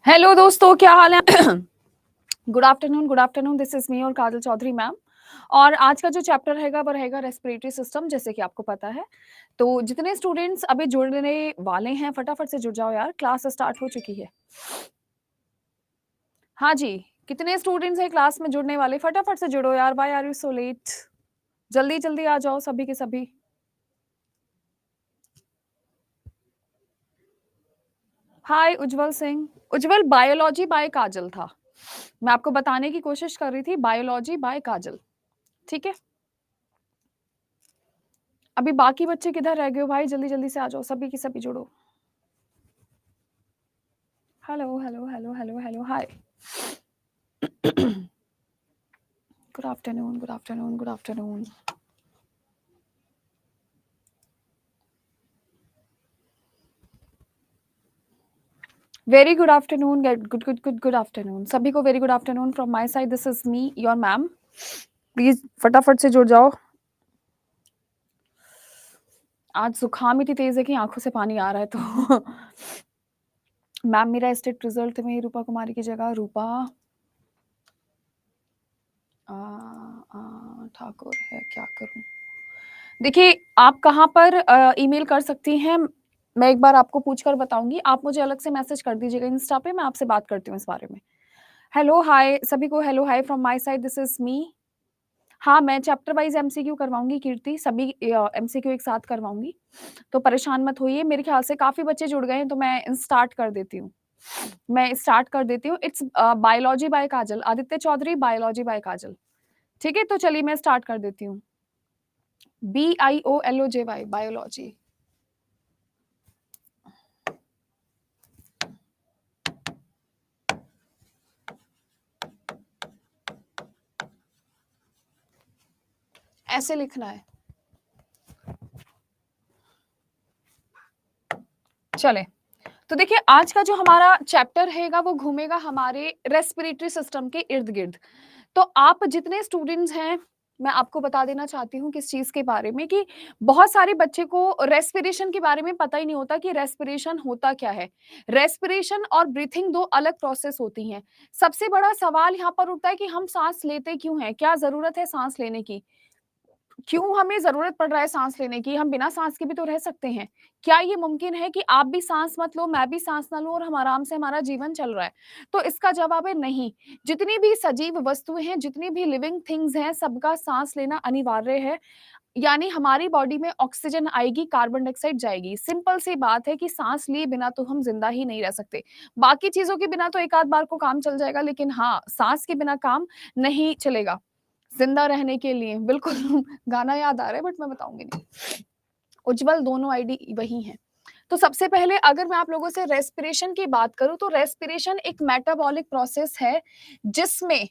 Hello दोस्तों, क्या हाल है? Good afternoon. दिस इज मी और काजल चौधरी मैम। और आज का जो चैप्टर रहेगा वो रहेगा रेस्पिरेटरी सिस्टम, जैसे कि आपको पता है। तो जितने स्टूडेंट्स अभी जुड़ने वाले हैं फटाफट से जुड़ जाओ यार, क्लास स्टार्ट हो चुकी है। हाँ जी, कितने स्टूडेंट्स हैं क्लास में जुड़ने वाले? फटाफट से जुड़ो यार, why are you so late? जल्दी जल्दी आ जाओ सभी के सभी। Hi Ujjwal Singh. Ujjwal biology by Kajal था, मैं आपको बताने की कोशिश कर रही थी, बायोलॉजी बाय काजल। ठीक है, अभी बाकी बच्चे किधर रह गए हो भाई? जल्दी जल्दी से आ जाओ, सभी की सभी जुड़ो। Hello hello hello hello hello, hi. Good afternoon, good afternoon, good afternoon. Very good afternoon, good good good good afternoon सभी को। Very good afternoon from my side, this is me your ma'am. Please फटाफट से जुड़ जाओ। आज जुकाम इतनी तेज है कि आंखों से पानी आ रहा है। तो मैम मेरा स्टेट रिजल्ट में रूपा कुमारी की जगह रूपा ठाकुर है, क्या करूं? देखिए, आप कहाँ पर ईमेल कर सकती हैं, मैं एक बार आपको पूछकर बताऊंगी। आप मुझे अलग से मैसेज कर दीजिएगा इंस्टा पे, मैं आपसे बात करती हूँ इस बारे में। हेलो हाय सभी को, hello hi from my side, this is मी। हाँ, मैं चैप्टर वाइज एमसीक्यू करवाऊंगी कीर्ति, सभी एमसीक्यू एक साथ करवाऊंगी, तो परेशान मत होइए। मेरे ख्याल से काफी बच्चे जुड़ गए हैं, तो मैं स्टार्ट कर देती हूँ। It's biology by Kajal, Aditya Chaudhary, biology by Kajal. ठीक है, तो चलिए मैं स्टार्ट कर देती हूँ। BIOLOJY, biology. ऐसे लिखना है। चले, तो देखिए आज का जो हमारा चैप्टर रहेगा वो घूमेगा हमारे रेस्पिरेटरी सिस्टम के इर्द गिर्द। तो आप जितने स्टूडेंट्स हैं, मैं आपको बता देना चाहती हूँ किस चीज के बारे में, कि बहुत सारे बच्चे को रेस्पिरेशन के बारे में पता ही नहीं होता कि रेस्पिरेशन होता क्या है। रेस्पिरेशन और ब्रीथिंग दो अलग प्रोसेस होती हैं। सबसे बड़ा सवाल यहाँ पर उठता है कि हम सांस लेते क्यों हैं, क्या जरूरत है सांस लेने की, क्यों हमें जरूरत पड़ रहा है सांस लेने की? हम बिना सांस के भी तो रह सकते हैं। क्या ये मुमकिन है कि आप भी सांस मत लो, मैं भी सांस ना लूं और हम आराम से हमारा जीवन चल रहा है? तो इसका जवाब है नहीं। जितनी भी सजीव वस्तुएं हैं, जितनी भी लिविंग थिंग्स हैं, सबका सांस लेना अनिवार्य है। यानी हमारी बॉडी में ऑक्सीजन आएगी, कार्बन डाइऑक्साइड जाएगी। सिंपल सी बात है कि सांस लिए बिना तो हम जिंदा ही नहीं रह सकते। बाकी चीजों के बिना तो एक आध बार को काम चल जाएगा, लेकिन हाँ, सांस के बिना काम नहीं चलेगा जिंदा रहने के लिए। बिल्कुल गाना याद आ रहा है बट मैं बताऊंगी नहीं। उज्जवल दोनों आईडी वही हैं। तो सबसे पहले अगर मैं आप लोगों से रेस्पिरेशन की बात करूं, तो रेस्पिरेशन एक मेटाबॉलिक प्रोसेस है जिसमें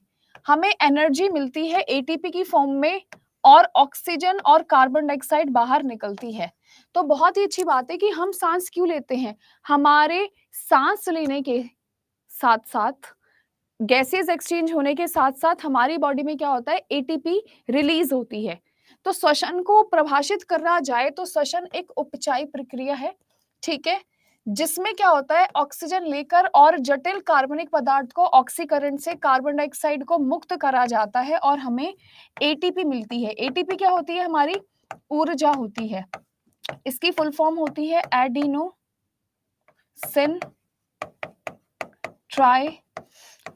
हमें एनर्जी मिलती है एटीपी की फॉर्म में, और ऑक्सीजन और कार्बन डाइऑक्साइड बाहर निकलती है। तो बहुत ही अच्छी बात है कि हम सांस क्यों लेते हैं। हमारे सांस लेने के साथ साथ, गैसेस एक्सचेंज होने के साथ साथ हमारी बॉडी में क्या होता है, एटीपी रिलीज होती है। तो श्वसन को परिभाषित करना जाए तो श्वसन एक उपचायी प्रक्रिया है, ठीक है, जिसमें क्या होता है, ऑक्सीजन लेकर और जटिल कार्बनिक पदार्थ को ऑक्सीकरण से कार्बन डाइऑक्साइड को मुक्त करा जाता है और हमें एटीपी मिलती है। एटीपी क्या होती है? हमारी ऊर्जा होती है। इसकी फुल फॉर्म होती है एडिनो सिन ट्राई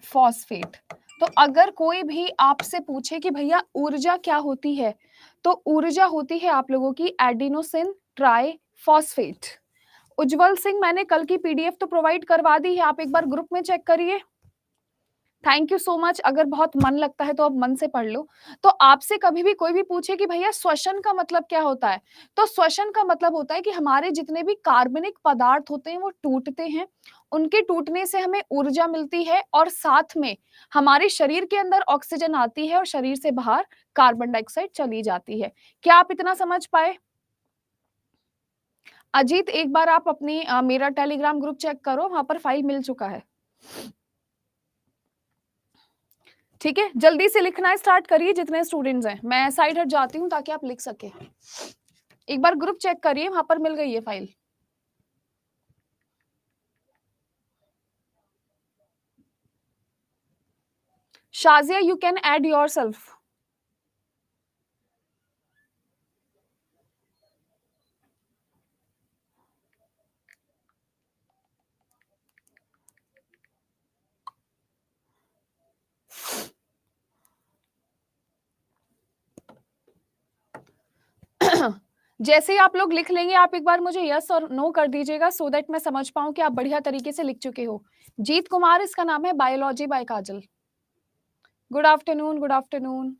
फॉस्फेट। तो अगर कोई भी आपसे पूछे कि भैया ऊर्जा क्या होती है, तो ऊर्जा होती है आप लोगों की एडिनोसिन ट्राई फॉस्फेट। उज्जवल सिंह, मैंने कल की पीडीएफ तो प्रोवाइड करवा दी है, आप एक बार ग्रुप में चेक करिए। Thank you so much. अगर बहुत मन लगता है तो आप मन से पढ़ लो। तो आपसे कभी भी कोई भी पूछे कि भैया श्वसन का मतलब क्या होता है, तो श्वसन का मतलब होता है कि हमारे जितने भी कार्बनिक पदार्थ होते हैं वो टूटते हैं, उनके टूटने से हमें ऊर्जा मिलती है, और साथ में हमारे शरीर के अंदर ऑक्सीजन आती है और शरीर से बाहर कार्बन डाइऑक्साइड चली जाती है। क्या आप इतना समझ पाए? अजीत, एक बार आप अपनी मेरा टेलीग्राम ग्रुप चेक करो, वहां पर फाइल मिल चुका है। ठीक है, जल्दी से लिखना स्टार्ट करिए जितने स्टूडेंट्स हैं। मैं साइड हट जाती हूँ ताकि आप लिख सके। एक बार ग्रुप चेक करिए, वहां पर मिल गई है file. Shazia, you can add yourself. जैसे ही आप लोग लिख लेंगे, आप एक बार मुझे यस और नो कर दीजिएगा, सो दैट मैं समझ पाऊं कि आप बढ़िया तरीके से लिख चुके हो। जीत कुमार इसका नाम है, biology by Kajal. Good afternoon, good afternoon.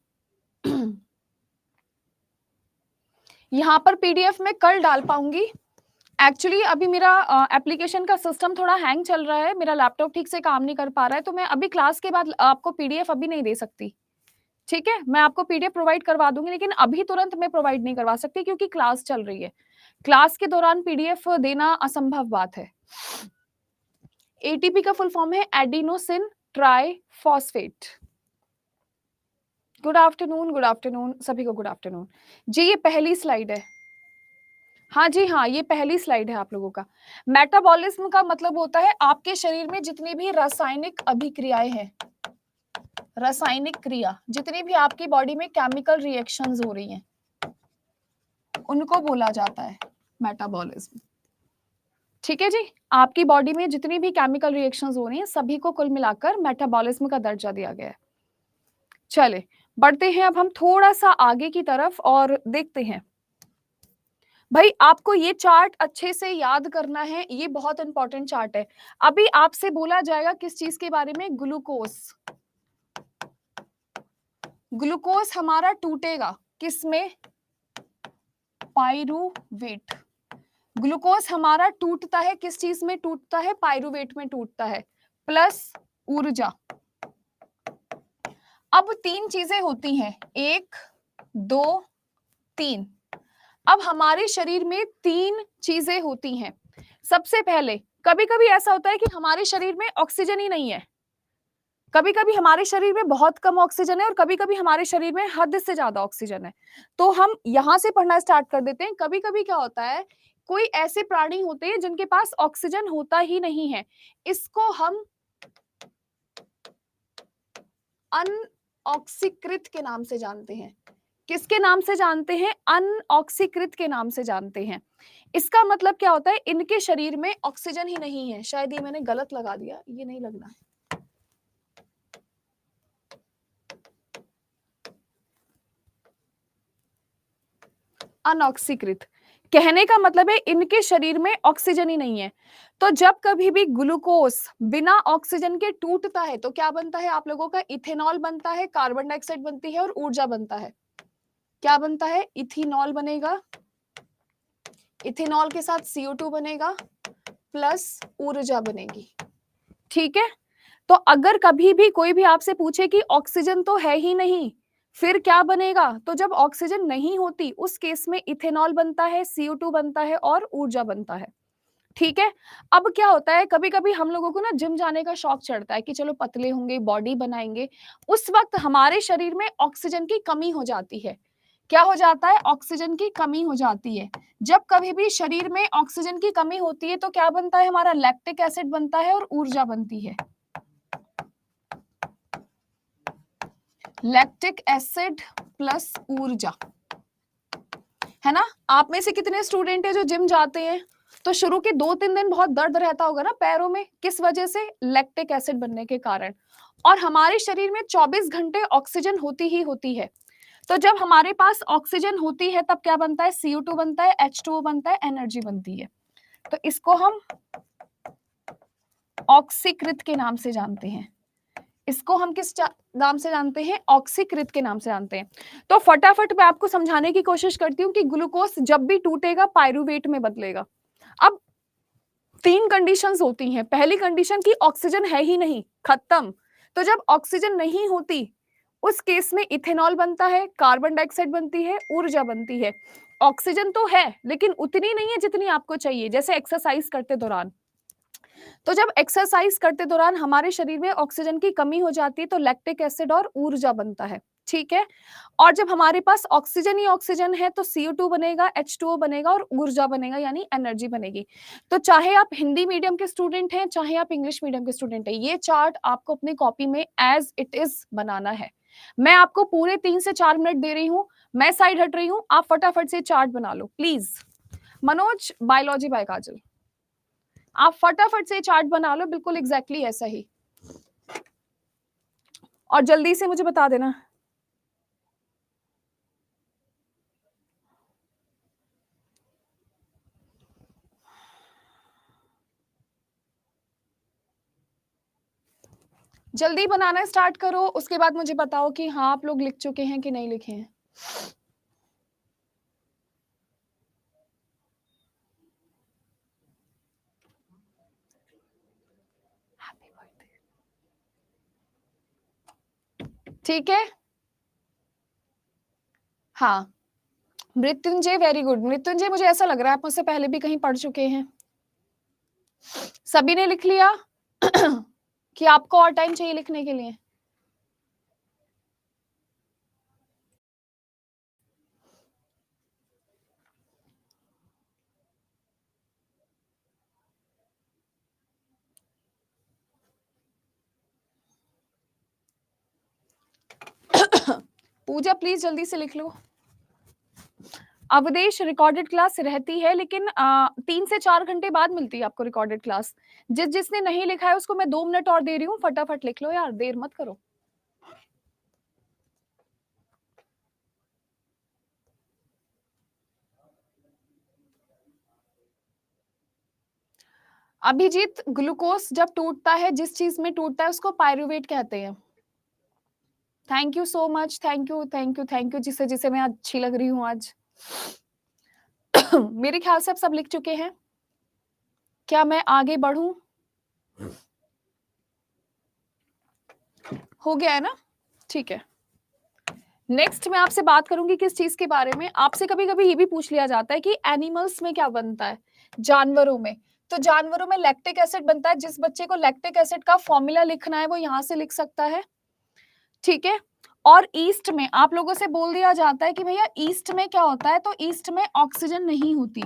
यहाँ पर पीडीएफ में कल डाल पाऊंगी। एक्चुअली अभी मेरा एप्लीकेशन का सिस्टम थोड़ा हैंग चल रहा है, मेरा लैपटॉप ठीक से काम नहीं कर पा रहा है, तो मैं अभी क्लास के बाद आपको पीडीएफ अभी नहीं दे सकती। ठीक है, मैं आपको पीडीएफ प्रोवाइड करवा दूंगी, लेकिन अभी तुरंत मैं प्रोवाइड नहीं करवा सकती क्योंकि क्लास चल रही है। क्लास के दौरान पीडीएफ देना असंभव बात है। एटीपी का फुल फॉर्म है adenosine triphosphate. Good afternoon, good afternoon सभी को, गुड आफ्टरनून जी। ये पहली स्लाइड है। हाँ जी, हाँ, ये पहली स्लाइड है आप लोगों का। मेटाबॉलिज्म का मतलब होता है आपके शरीर में जितनी भी रासायनिक अभिक्रियाएं हैं, रासायनिक क्रिया, जितनी भी आपकी बॉडी में केमिकल रिएक्शंस हो रही हैं, उनको बोला जाता है मेटाबॉलिज्म। ठीक है जी, आपकी बॉडी में जितनी भी केमिकल रिएक्शंस हो रही हैं, सभी को कुल मिलाकर मेटाबॉलिज्म का दर्जा दिया गया है। चले बढ़ते हैं अब हम थोड़ा सा आगे की तरफ और देखते हैं। भाई आपको ये चार्ट अच्छे से याद करना है, ये बहुत इंपॉर्टेंट चार्ट है। अभी आपसे बोला जाएगा किस चीज के बारे में, ग्लूकोज। ग्लूकोज हमारा टूटेगा किसमें, पाइरूवेट। ग्लूकोज हमारा टूटता है किस चीज में टूटता है, पाइरूवेट में टूटता है, प्लस ऊर्जा। अब तीन चीजें होती हैं, 1 2 3। अब हमारे शरीर में तीन चीजें होती हैं। सबसे पहले कभी कभी ऐसा होता है कि हमारे शरीर में ऑक्सीजन ही नहीं है, कभी कभी हमारे शरीर में बहुत कम ऑक्सीजन है और कभी कभी हमारे शरीर में हद से ज्यादा ऑक्सीजन है। तो हम यहां से पढ़ना स्टार्ट कर देते हैं। कभी कभी क्या होता है, कोई ऐसे प्राणी होते हैं जिनके पास ऑक्सीजन होता ही नहीं है, इसको हम अनऑक्सीकृत के नाम से जानते हैं। किसके नाम से जानते हैं, अनऑक्सीकृत के नाम से जानते हैं। इसका मतलब क्या होता है, इनके शरीर में ऑक्सीजन ही नहीं है। शायद ये मैंने गलत लगा दिया, ये नहीं लगना है। अनऑक्सीकृत कहने का मतलब है इनके शरीर में ऑक्सीजन ही नहीं है। तो जब कभी भी ग्लूकोज बिना ऑक्सीजन के टूटता है तो क्या बनता है आप लोगों का, इथेनॉल बनता है, कार्बन डाइऑक्साइड बनती है और ऊर्जा बनता है। क्या बनता है, इथेनॉल बनेगा, इथेनॉल के साथ CO2 बनेगा, प्लस ऊर्जा बनेगी। ठीक है, तो अगर कभी भी कोई भी आपसे पूछे कि ऑक्सीजन तो है ही नहीं, फिर क्या बनेगा, तो जब ऑक्सीजन नहीं होती उस केस में इथेनॉल बनता है, CO2 बनता है और ऊर्जा बनता है। ठीक है, अब क्या होता है, कभी कभी हम लोगों को ना जिम जाने का शौक चढ़ता है कि चलो पतले होंगे, बॉडी बनाएंगे। उस वक्त हमारे शरीर में ऑक्सीजन की कमी हो जाती है। क्या हो जाता है, ऑक्सीजन की कमी हो जाती है। जब कभी भी शरीर में ऑक्सीजन की कमी होती है तो क्या बनता है, हमारा लैक्टिक एसिड बनता है और ऊर्जा बनती है। लैक्टिक एसिड प्लस ऊर्जा, है ना। आप में से कितने स्टूडेंट है जो जिम जाते हैं, तो शुरू के 2-3 दिन बहुत दर्द रहता होगा ना पैरों में, किस वजह से, लैक्टिक एसिड बनने के कारण। और हमारे शरीर में 24 घंटे ऑक्सीजन होती ही होती है। तो जब हमारे पास ऑक्सीजन होती है तब क्या बनता है, CO2 बनता है, H2O बनता है, एनर्जी बनती है। तो इसको हम ऑक्सीकृत के नाम से जानते हैं। इसको हम किस नाम से जानते हैं, ऑक्सीकृत के नाम से जानते हैं। तो फटाफट मैं आपको समझाने की कोशिश करती हूँ कि ग्लूकोज जब भी टूटेगा पाइरूवेट में बदलेगा। अब 3 कंडीशंस होती हैं। पहली कंडीशन की ऑक्सीजन है ही नहीं, खत्म। तो जब ऑक्सीजन नहीं होती उस केस में इथेनॉल बनता है, कार्बन डाइऑक्साइड बनती है, ऊर्जा बनती है। ऑक्सीजन तो है लेकिन उतनी नहीं है जितनी आपको चाहिए, जैसे एक्सरसाइज करते दौरान। तो जब एक्सरसाइज करते दौरान हमारे शरीर में ऑक्सीजन की कमी हो जाती है तो लैक्टिक एसिड और ऊर्जा बनता है। ठीक है। और जब हमारे पास ऑक्सीजन ही ऑक्सीजन है तो CO2 बनेगा, H2O बनेगा और ऊर्जा बनेगा यानी एनर्जी बनेगी। तो चाहे आप हिंदी मीडियम के स्टूडेंट हैं, चाहे आप इंग्लिश मीडियम के स्टूडेंट हैं, ये चार्ट आपको अपनी कॉपी में एज इट इज बनाना है। मैं आपको पूरे 3 से 4 मिनट दे रही हूँ, मैं साइड हट रही हूँ, आप फटाफट से चार्ट बना लो प्लीज। मनोज, बायोलॉजी बाय काजल, आप फटाफट से चार्ट बना लो, बिल्कुल एग्जैक्टली ऐसा ही, और जल्दी से मुझे बता देना। जल्दी बनाना स्टार्ट करो, उसके बाद मुझे बताओ कि हाँ आप लोग लिख चुके हैं कि नहीं लिखे हैं। ठीक है, हाँ मृत्युंजय, वेरी गुड मृत्युंजय, मुझे ऐसा लग रहा है आप मुझसे पहले भी कहीं पढ़ चुके हैं। सभी ने लिख लिया कि आपको और टाइम चाहिए लिखने के लिए? पूजा प्लीज जल्दी से लिख लो। अवधेश, रिकॉर्डेड क्लास रहती है लेकिन 3 से 4 घंटे बाद मिलती है आपको रिकॉर्डेड क्लास। जिसने नहीं लिखा है उसको मैं 2 मिनट और दे रही हूँ, फटाफट लिख लो यार, देर मत करो। अभिजीत, ग्लूकोज जब टूटता है, जिस चीज में टूटता है उसको पायरुवेट कहते हैं। Thank you so much, thank you thank you thank you, जिसे जिसे मैं अच्छी लग रही हूँ आज। मेरे ख्याल से आप सब लिख चुके हैं, क्या मैं आगे बढ़ूं? हो गया है ना? ठीक है। नेक्स्ट मैं आपसे बात करूंगी किस चीज के बारे में। आपसे कभी कभी ये भी पूछ लिया जाता है कि एनिमल्स में क्या बनता है, जानवरों में। तो जानवरों में लैक्टिक एसिड बनता है। जिस बच्चे को लैक्टिक एसिड का फॉर्मूला लिखना है वो यहाँ से लिख सकता है, ठीक है। और ईस्ट में आप लोगों से बोल दिया जाता है कि भैया ईस्ट में क्या होता है, तो ईस्ट में ऑक्सीजन नहीं होती,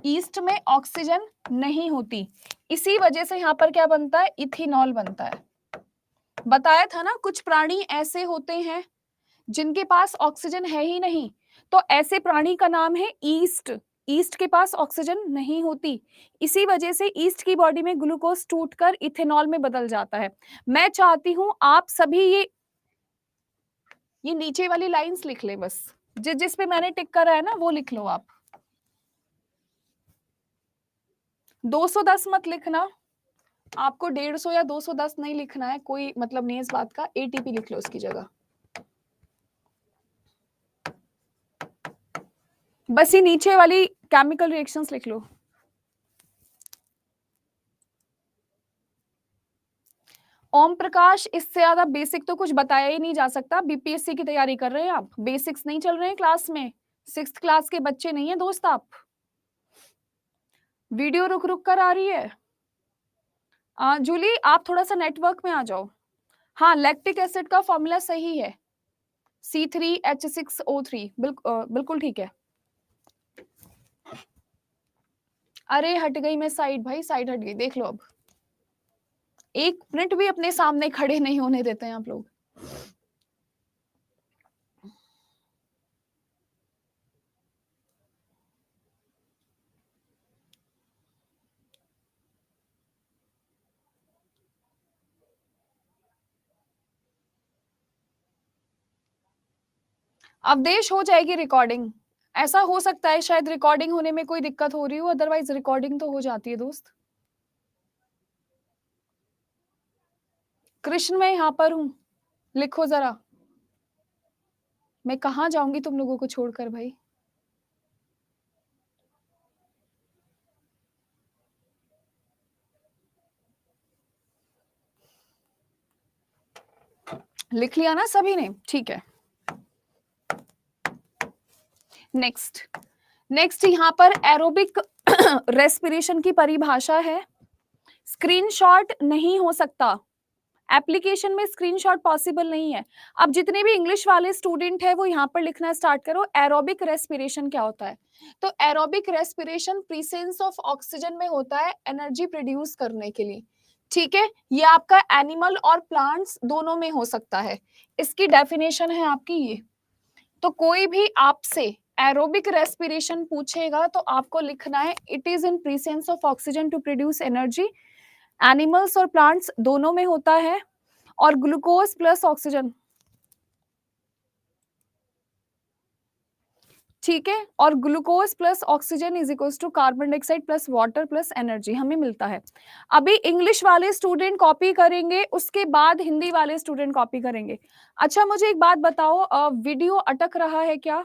ईस्ट में ऑक्सीजन नहीं होती। इसी वजह से यहाँ पर क्या बनता है, इथेनॉल बनता है। बताया था ना, कुछ प्राणी ऐसे होते हैं जिनके पास ऑक्सीजन है ही नहीं, तो ऐसे प्राणी का नाम है ईस्ट। ईस्ट के पास ऑक्सीजन नहीं होती, इसी वजह से ईस्ट की बॉडी में ग्लूकोज टूटकर इथेनॉल में बदल जाता है। मैं चाहती हूं आप सभी ये नीचे वाली लाइंस लिख ले बस, जिस पे मैंने टिक करा है ना वो लिख लो आप। 210 मत लिखना, आपको 150 या 210 नहीं लिखना है, कोई मतलब नहीं है इस बात का, ATP लिख लो उसकी जगह। बस ये नीचे वाली केमिकल रिएक्शंस लिख लो। ओम प्रकाश, इससे ज्यादा बेसिक तो कुछ बताया ही नहीं जा सकता। BPSC की तैयारी कर रहे हैं आप, बेसिक्स नहीं चल रहे हैं क्लास में, 6th क्लास के बच्चे नहीं है दोस्त आप। वीडियो रुक रुक कर आ रही है। जूली आप थोड़ा सा नेटवर्क में आ जाओ। हाँ लैक्टिक एसिड का फॉर्मूला सही है, C3H6O3, बिल्कुल ठीक है। अरे हट गई मैं साइड, भाई साइड हट गई, देख लो अब। 1 मिनट भी अपने सामने खड़े नहीं होने देते हैं आप लोग। अवदेश, हो जाएगी रिकॉर्डिंग। ऐसा हो सकता है शायद रिकॉर्डिंग होने में कोई दिक्कत हो रही हो, अदरवाइज रिकॉर्डिंग तो हो जाती है दोस्त। कृष्ण मैं यहाँ पर हूँ, लिखो जरा। मैं कहाँ जाऊंगी तुम लोगों को छोड़कर भाई। लिख लिया ना सभी ने, ठीक है। नेक्स्ट नेक्स्ट यहाँ पर एरोबिक रेस्पिरेशन की परिभाषा है। स्क्रीनशॉट नहीं हो सकता, एप्लीकेशन में स्क्रीनशॉट पॉसिबल नहीं है। अब जितने भी इंग्लिश वाले स्टूडेंट है वो यहाँ पर लिखना स्टार्ट करो, एरोबिक रेस्पिरेशन क्या होता है। तो aerobic respiration presence of oxygen में होता है एनर्जी प्रोड्यूस करने के लिए। ठीक है, ये आपका एनिमल और प्लांट्स दोनों में हो सकता है। इसकी डेफिनेशन है आपकी ये। तो कोई भी आपसे एरोबिक रेस्पिरेशन पूछेगा तो आपको लिखना है it is in presence of oxygen to produce energy, animals और प्लांट्स दोनों में होता है, और ग्लूकोज प्लस ऑक्सीजन। ठीक है, और glucose plus oxygen is equal to carbon dioxide plus water plus energy हमें मिलता है। अभी इंग्लिश वाले स्टूडेंट कॉपी करेंगे, उसके बाद हिंदी वाले स्टूडेंट कॉपी करेंगे। अच्छा मुझे एक बात बताओ, वीडियो अटक रहा है क्या?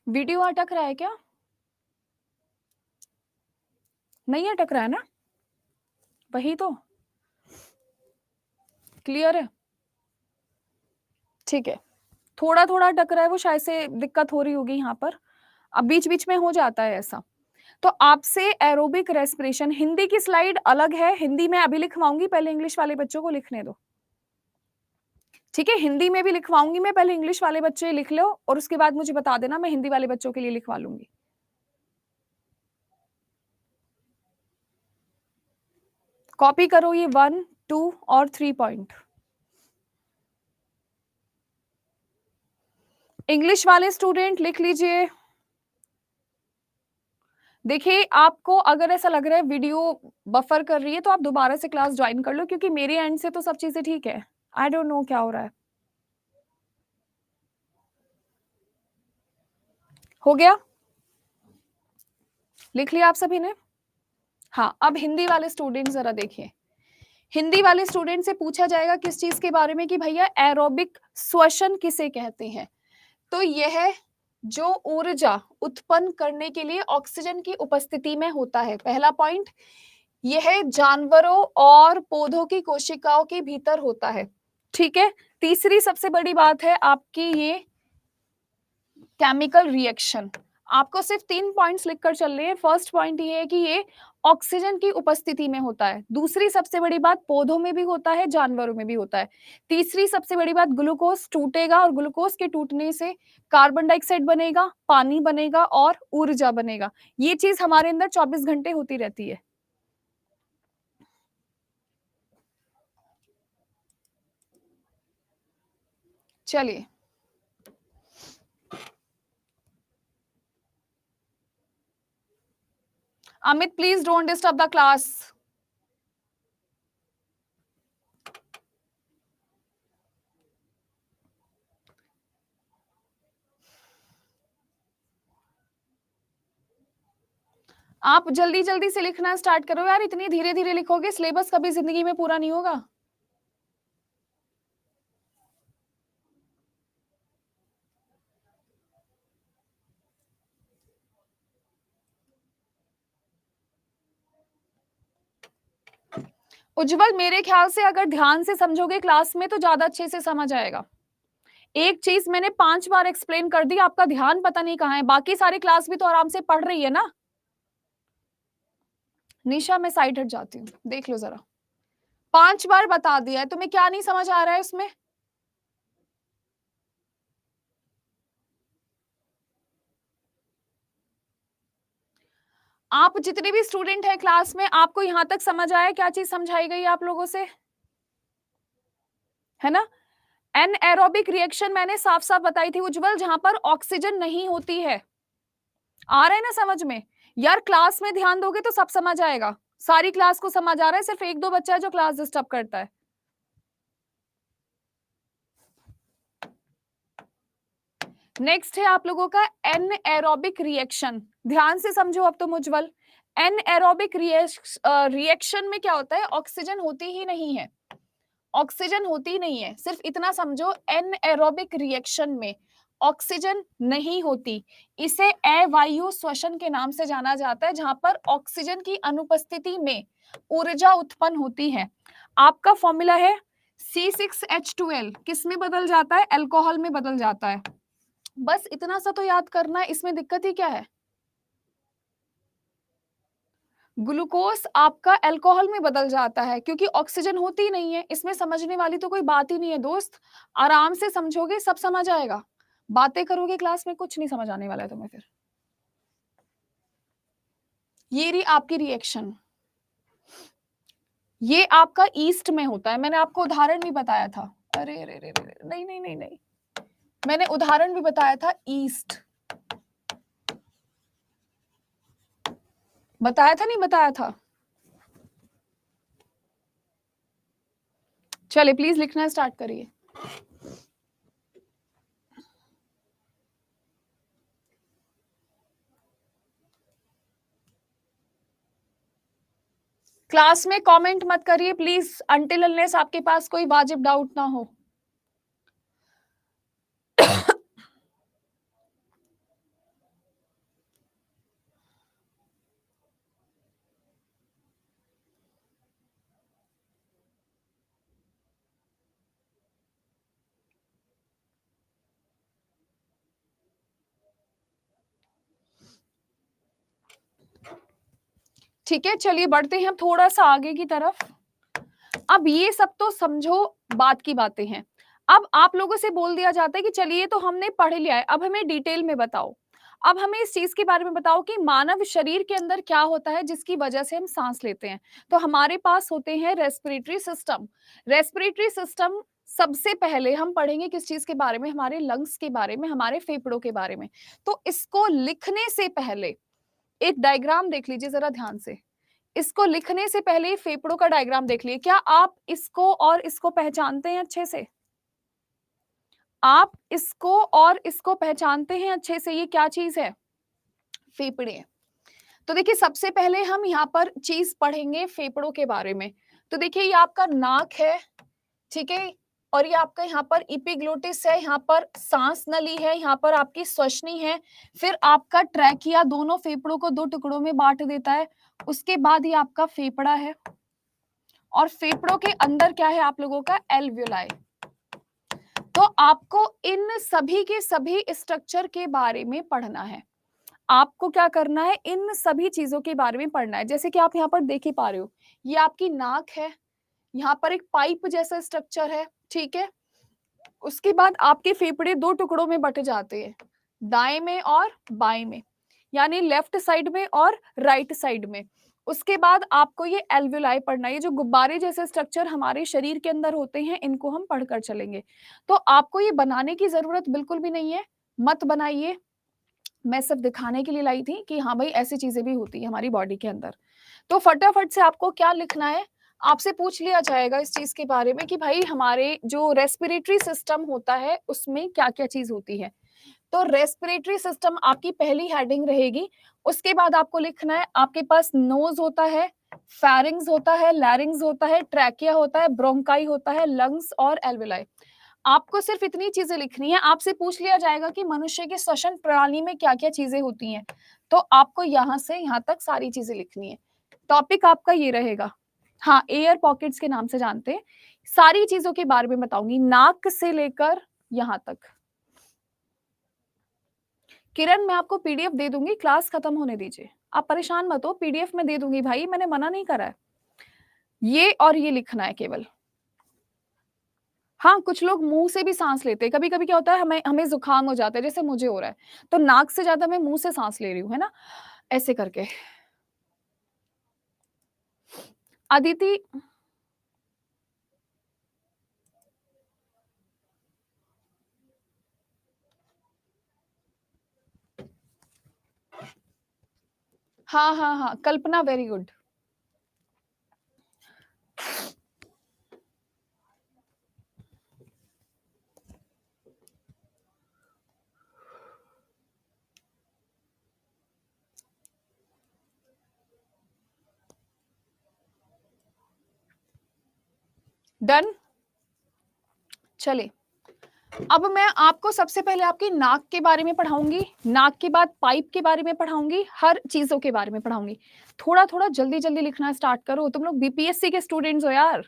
वीडियो अटक रहा है क्या? नहीं अटक रहा है ना? वही तो, क्लियर है? ठीक है, थोड़ा थोड़ा अटक रहा है, वो शायद से दिक्कत हो रही होगी यहाँ पर, अब बीच बीच में हो जाता है ऐसा। तो आपसे एरोबिक रेस्पिरेशन, हिंदी की स्लाइड अलग है, हिंदी में अभी लिखवाऊंगी, पहले इंग्लिश वाले बच्चों को लिखने दो। ठीक है, हिंदी में भी लिखवाऊंगी मैं, पहले इंग्लिश वाले बच्चे लिख लो और उसके बाद मुझे बता देना, मैं हिंदी वाले बच्चों के लिए लिखवा लूंगी। कॉपी करो ये 1, 2 और 3 पॉइंट। इंग्लिश वाले स्टूडेंट लिख लीजिए। देखिए आपको अगर ऐसा लग रहा है वीडियो बफर कर रही है तो आप दोबारा से क्लास ज्वाइन कर लो, क्योंकि मेरे एंड से तो सब चीजें ठीक है। आई डोंट नो क्या हो रहा है। हो गया? लिख लिया आप सभी ने? हाँ, अब हिंदी वाले स्टूडेंट जरा देखिए। हिंदी वाले स्टूडेंट से पूछा जाएगा किस चीज के बारे में कि भैया एरोबिक श्वसन किसे कहते हैं। तो यह जो ऊर्जा उत्पन्न करने के लिए ऑक्सीजन की उपस्थिति में होता है, पहला पॉइंट। यह जानवरों और पौधों की कोशिकाओं के भीतर होता है। ठीक है, तीसरी सबसे बड़ी बात है आपकी ये केमिकल रिएक्शन। आपको सिर्फ 3 पॉइंट्स लिखकर चल रहे हैं। फर्स्ट पॉइंट ये है कि ये ऑक्सीजन की उपस्थिति में होता है। दूसरी सबसे बड़ी बात, पौधों में भी होता है, जानवरों में भी होता है। तीसरी सबसे बड़ी बात, ग्लूकोज टूटेगा और ग्लूकोज के टूटने से कार्बन डाइऑक्साइड बनेगा, पानी बनेगा और ऊर्जा बनेगा। ये चीज हमारे अंदर 24 घंटे होती रहती है। चलिए, Amit please don't disturb the class. आप जल्दी जल्दी से लिखना स्टार्ट करो यार, इतनी धीरे धीरे लिखोगे सिलेबस कभी जिंदगी में पूरा नहीं होगा। उज्जवल, मेरे ख्याल से अगर ध्यान से समझोगे क्लास में तो ज्यादा अच्छे से समझ आएगा। एक चीज मैंने 5 बार एक्सप्लेन कर दी, आपका ध्यान पता नहीं कहाँ है। बाकी सारी क्लास भी तो आराम से पढ़ रही है ना। निशा, मैं साइड हट जाती हूँ, देख लो जरा। 5 बार बता दिया है, तुम्हें क्या नहीं समझ आ रहा है उसमें? आप जितने भी स्टूडेंट है क्लास में, आपको यहां तक समझ आया क्या चीज समझाई गई आप लोगों से? है ना? एनएरोबिक रिएक्शन मैंने साफ साफ बताई थी उज्जवल, जहां पर ऑक्सीजन नहीं होती है। आ रहा है ना समझ में? यार क्लास में ध्यान दोगे तो सब समझ आएगा। सारी क्लास को समझ आ रहा है, सिर्फ 1-2 बच्चा है जो क्लास डिस्टर्ब करता है। नेक्स्ट है आप लोगों का एनएरोबिक रिएक्शन। ध्यान से समझो अब तो उज्जवल। एनएरोबिक रिएक्शन में क्या होता है? ऑक्सीजन होती ही नहीं है। ऑक्सीजन होती नहीं है, सिर्फ इतना समझो, एनएरोबिक रिएक्शन में ऑक्सीजन नहीं होती। इसे अवायु श्वसन के नाम से जाना जाता है, जहां पर ऑक्सीजन की अनुपस्थिति में ऊर्जा उत्पन्न होती है। आपका फॉर्मूला है C6H12, किस में बदल जाता है? अल्कोहल में बदल जाता है। बस इतना सा तो याद करना है, इसमें दिक्कत ही क्या है? ग्लूकोज आपका अल्कोहल में बदल जाता है क्योंकि ऑक्सीजन होती ही नहीं है। इसमें समझने वाली तो कोई बात ही नहीं है दोस्त। आराम से समझोगे सब समझ आएगा। बातें करोगे क्लास में कुछ नहीं समझ आने वाला है तुम्हें फिर। ये रही आपकी रिएक्शन। ये आपका ईस्ट में होता है। मैंने आपको उदाहरण भी बताया था। अरे अरे अरे अरे, नहीं नहीं नहीं नहीं, मैंने उदाहरण भी बताया था। ईस्ट बताया था, नहीं बताया था? चलिए प्लीज लिखना स्टार्ट करिए। क्लास में कमेंट मत करिए प्लीज, अनटिल अनलेस आपके पास कोई वाजिब डाउट ना हो। ठीक है, चलिए बढ़ते हैं हम थोड़ा सा आगे की तरफ। अब ये सब तो समझो बात की बातें हैं। अब आप लोगों से बोल दिया जाता है कि चलिए तो हमने पढ़ लिया है, अब हमें डिटेल में बताओ। अब हमें इस चीज के बारे में बताओ कि मानव शरीर के अंदर क्या होता है जिसकी वजह से हम सांस लेते हैं। तो हमारे पास होते हैं रेस्पिरेटरी सिस्टम। रेस्पिरेटरी सिस्टम सबसे पहले हम पढ़ेंगे किस चीज के बारे में, हमारे लंग्स के बारे में, हमारे फेफड़ों के बारे में। तो इसको लिखने से पहले एक डायग्राम देख लीजिए जरा ध्यान से। इसको लिखने से पहले फेफड़ों का डायग्राम देख लिए। क्या आप इसको और इसको पहचानते हैं अच्छे से? आप इसको और इसको पहचानते हैं अच्छे से? ये क्या चीज है? फेफड़े। तो देखिए सबसे पहले हम यहाँ पर चीज पढ़ेंगे फेफड़ों के बारे में। तो देखिए ये आपका नाक है, ठीक है, और ये आपका यहाँ पर इपिग्लोटिस है, यहाँ पर सांस नली है, यहाँ पर आपकी श्वसनी है, फिर आपका ट्रैकिया दोनों फेफड़ों को दो टुकड़ों में बांट देता है। उसके बाद ये आपका फेफड़ा है, और फेफड़ों के अंदर क्या है आप लोगों का? एल्वियोलाई। तो आपको इन सभी के सभी स्ट्रक्चर के बारे में पढ़ना है। आपको क्या करना है? इन सभी चीजों के बारे में पढ़ना है। जैसे कि आप यहाँ पर देख ही पा रहे हो, ये आपकी नाक है, यहाँ पर एक पाइप जैसा स्ट्रक्चर है, ठीक है। उसके बाद आपके फेफड़े दो टुकड़ों में बट जाते हैं, दाएं में और बाएं में, यानी लेफ्ट साइड में और राइट साइड में। उसके बाद आपको ये एल्वियोलाई पढ़ना है। ये जो गुब्बारे जैसे स्ट्रक्चर हमारे शरीर के अंदर होते हैं, इनको हम पढ़कर चलेंगे। तो आपको ये बनाने की जरूरत बिल्कुल भी नहीं है, मत बनाइए। मैं सिर्फ दिखाने के लिए लाई थी कि हाँ भाई ऐसी चीजें भी होती है हमारी बॉडी के अंदर। तो फटाफट से आपको क्या लिखना है, आपसे पूछ लिया जाएगा इस चीज के बारे में कि भाई हमारे जो रेस्पिरेटरी सिस्टम होता है उसमें क्या क्या चीज होती है। तो रेस्पिरेटरी सिस्टम आपकी पहली हेडिंग रहेगी। उसके बाद आपको लिखना है, आपके पास नोज होता है, फेरिंग्स होता है, लैरिंग्स होता है, ट्रैकिया होता है, ब्रोंकाई होता है, लंग्स और एल्विलाई। आपको सिर्फ इतनी चीजें लिखनी है। आपसे पूछ लिया जाएगा कि मनुष्य की श्वसन प्रणाली में क्या क्या चीजें होती हैं, तो आपको यहाँ से यहाँ तक सारी चीजें लिखनी है। टॉपिक आपका ये रहेगा। हाँ, एयर पॉकेट्स के नाम से जानते हैं। सारी चीजों के बारे में बताऊंगी, नाक से लेकर यहाँ तक। किरण, मैं आपको पीडीएफ दे दूंगी, क्लास खत्म होने दीजिए, आप परेशान मत हो, पीडीएफ में दे दूंगी भाई, मैंने मना नहीं करा है। ये और ये लिखना है केवल। हाँ, कुछ लोग मुंह से भी सांस लेते हैं। कभी कभी क्या होता है, हमें हमें जुकाम हो जाता है, जैसे मुझे हो रहा है, तो नाक से ज्यादा मैं मुंह से सांस ले रही हूँ, है ना, ऐसे करके। अदिति, हाँ हाँ हाँ, कल्पना, वेरी गुड। डन। चले, अब मैं आपको सबसे पहले आपकी नाक के बारे में पढ़ाऊंगी, नाक के बाद पाइप के बारे में पढ़ाऊंगी, हर चीजों के बारे में पढ़ाऊंगी। थोड़ा थोड़ा जल्दी जल्दी लिखना स्टार्ट करो, तुम लोग बीपीएससी के स्टूडेंट्स हो यार,